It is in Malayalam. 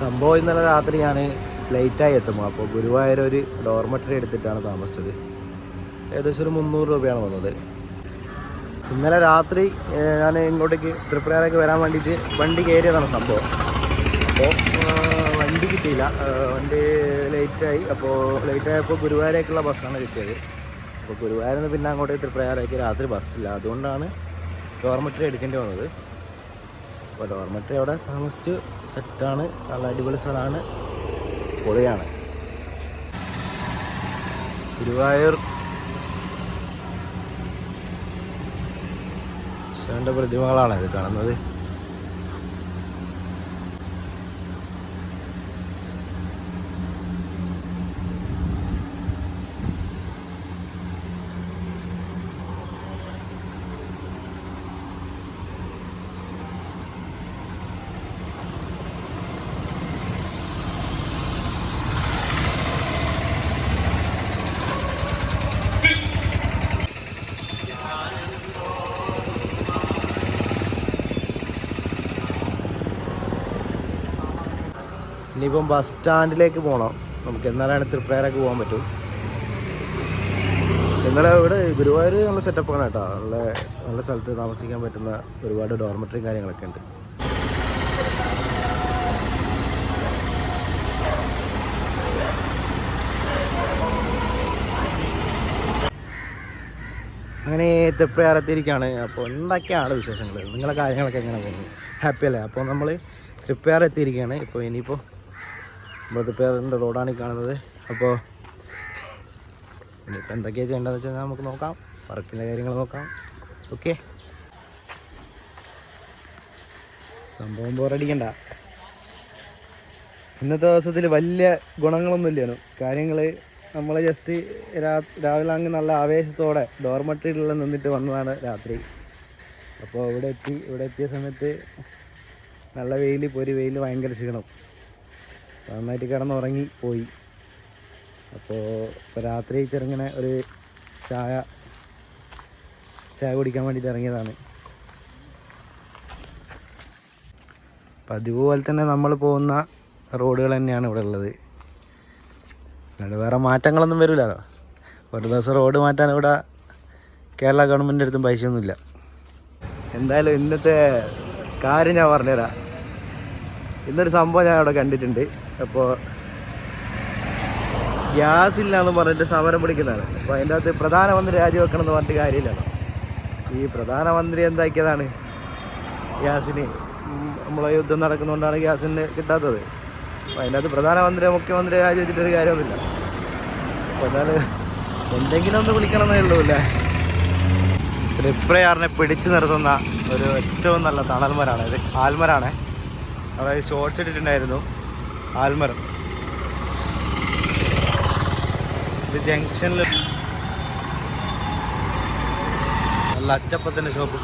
സംഭവം ഇന്നലെ രാത്രി ഞാൻ ലേറ്റായി എത്തുമ്പോൾ അപ്പോൾ ഗുരുവായൂർ ഒരു ഡോർമെറ്ററി എടുത്തിട്ടാണ് താമസിച്ചത്. ഏകദേശം ഒരു 300 രൂപയാണ് വന്നത്. ഇന്നലെ രാത്രി ഞാൻ ഇങ്ങോട്ടേക്ക് തൃപ്രയാറേക്ക് വരാൻ വേണ്ടിയിട്ട് വണ്ടി കയറിയതാണ് സംഭവം. അപ്പോൾ വണ്ടി കിട്ടിയില്ല, വണ്ടി ലേറ്റായി. അപ്പോൾ ലേറ്റായപ്പോൾ ഗുരുവായൂരേക്കുള്ള ബസ്സാണ് കിട്ടിയത്. അപ്പോൾ ഗുരുവായൂരിൽ നിന്ന് പിന്നെ അങ്ങോട്ടേക്ക് തൃപ്രയാറേക്ക് രാത്രി ബസ്സില്ല, അതുകൊണ്ടാണ് ഡോർമെറ്ററി എടുക്കേണ്ടി വന്നത്. അപ്പോൾ ഡോർമെറ്ററി അവിടെ താമസിച്ച് സെറ്റാണ്, നല്ല അടിപൊളി സ്ഥലമാണ്, പൊളിയാണ്. ഗുരുവായൂർ ശിവൻ്റെ പ്രതിമകളാണ് ഇത് കാണുന്നത്. ഇനിയിപ്പം ബസ് സ്റ്റാൻഡിലേക്ക് പോകണം നമുക്ക്, എന്നാലാണ് തൃപ്രയാറേക്ക് പോകാൻ പറ്റും. ഇന്നലെ ഇവിടെ ഗുരുവായൂർ നല്ല സെറ്റപ്പാണ് കേട്ടോ, നല്ല സ്ഥലത്ത് താമസിക്കാൻ പറ്റുന്ന ഒരുപാട് ഡോർമെറ്ററിയും കാര്യങ്ങളൊക്കെ ഉണ്ട്. അങ്ങനെ തൃപ്രയാറെത്തിയിരിക്കുകയാണ്. അപ്പോൾ എന്തൊക്കെയാണ് വിശേഷങ്ങൾ, നിങ്ങളെ കാര്യങ്ങളൊക്കെ എങ്ങനെ പോകുന്നു, ഹാപ്പി അല്ലേ? അപ്പോൾ നമ്മൾ തൃപ്രയാർ എത്തിയിരിക്കുകയാണ്. ഇപ്പോൾ ഇനിയിപ്പോൾ നമ്മൾ തൃപ്രയാറിൻ്റെ റോഡാണ് ഈ കാണുന്നത്. അപ്പോൾ ഇനിയിപ്പോൾ എന്തൊക്കെയാണ് ചെയ്യേണ്ടതെന്ന് വെച്ചാൽ നമുക്ക് നോക്കാം, വർക്കിൻ്റെ കാര്യങ്ങൾ നോക്കാം. ഓക്കെ, സംഭവം ബോറടിക്കണ്ട. ഇന്നത്തെ ദിവസത്തിൽ വലിയ ഗുണങ്ങളൊന്നും ഇല്ലല്ലോ, കാര്യങ്ങൾ നമ്മൾ ജസ്റ്റ് രാവിലെ അങ്ങ് നല്ല ആവേശത്തോടെ ഡോർമെറ്ററിയിലെല്ലാം നിന്നിട്ട് വന്നതാണ് രാത്രി. അപ്പോൾ ഇവിടെ എത്തിയ സമയത്ത് നല്ല വെയിൽ, വെയിൽ ഭയങ്കര ക്ഷീണം, നന്നായിട്ട് കിടന്നുറങ്ങി പോയി. അപ്പോൾ രാത്രി ചെറുങ്ങനെ ഒരു ചായ കുടിക്കാൻ വേണ്ടിയിട്ട് ഇറങ്ങിയതാണ്. പതിവ് പോലെ തന്നെ നമ്മൾ പോകുന്ന റോഡുകൾ തന്നെയാണ് ഇവിടെ ഉള്ളത്, അല്ലാണ്ട് വേറെ മാറ്റങ്ങളൊന്നും വരില്ലല്ലോ. ഒരു ദിവസം റോഡ് മാറ്റാൻ ഇവിടെ കേരള ഗവൺമെൻറ്റിൻ്റെ അടുത്തും പൈസയൊന്നുമില്ല. എന്തായാലും ഇന്നത്തെ കാര്യം ഞാൻ പറഞ്ഞുതരാം. ഇന്നൊരു സംഭവം ഞാൻ അവിടെ കണ്ടിട്ടുണ്ട്. അപ്പോൾ ഗ്യാസ് ഇല്ല എന്ന് പറഞ്ഞിട്ട് സമരം പിടിക്കുന്നതാണ്. അപ്പോൾ അതിൻ്റെ അകത്ത് പ്രധാനമന്ത്രി രാജിവെക്കണം എന്ന് പറഞ്ഞിട്ട് കാര്യമില്ലല്ലോ. ഈ പ്രധാനമന്ത്രി എന്താക്കിയതാണ്, ഗ്യാസിന് നമ്മളെ യുദ്ധം നടക്കുന്നതുകൊണ്ടാണ് ഗ്യാസിന് കിട്ടാത്തത്. അപ്പോൾ അതിൻ്റെ അകത്ത് പ്രധാനമന്ത്രി മുഖ്യമന്ത്രി രാജിവെച്ചിട്ടൊരു കാര്യമൊന്നുമില്ല. അപ്പോൾ എന്നാലും എന്തെങ്കിലും ഒന്ന് വിളിക്കണമെന്നേ ഉള്ളൂ അല്ലേ. തൃപ്രയാറിനെ പിടിച്ചു നിർത്തുന്ന ഒരു ഏറ്റവും നല്ല തണൽമരാണ് ഇത്, ആൽമരാണ്. അതായത് ഷോർട്ട്സ് ഇട്ടിട്ടുണ്ടായിരുന്നു, ആൽമരം. ഇത് ജംഗ്ഷനിൽ നല്ല അച്ചപ്പത്തിൻ്റെ ഷോപ്പ്.